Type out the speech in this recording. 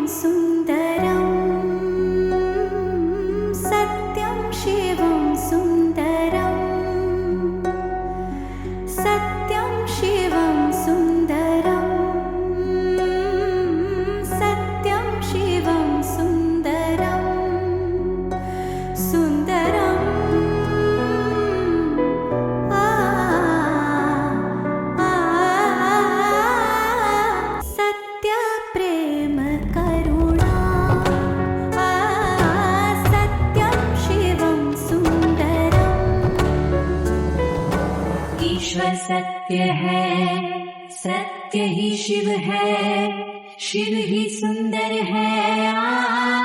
सुन्दरं सत्यं शिवं सुन्दरं सत्यं शिवं सुन्दरं सत्यं शिवं सुन्दरं सुन्दरं सत्य प्रेम करुणा सत्यं शिवं सुन्दरम् ईश्वर सत्य है, सत्य ही शिव है, शिव ही सुंदर है।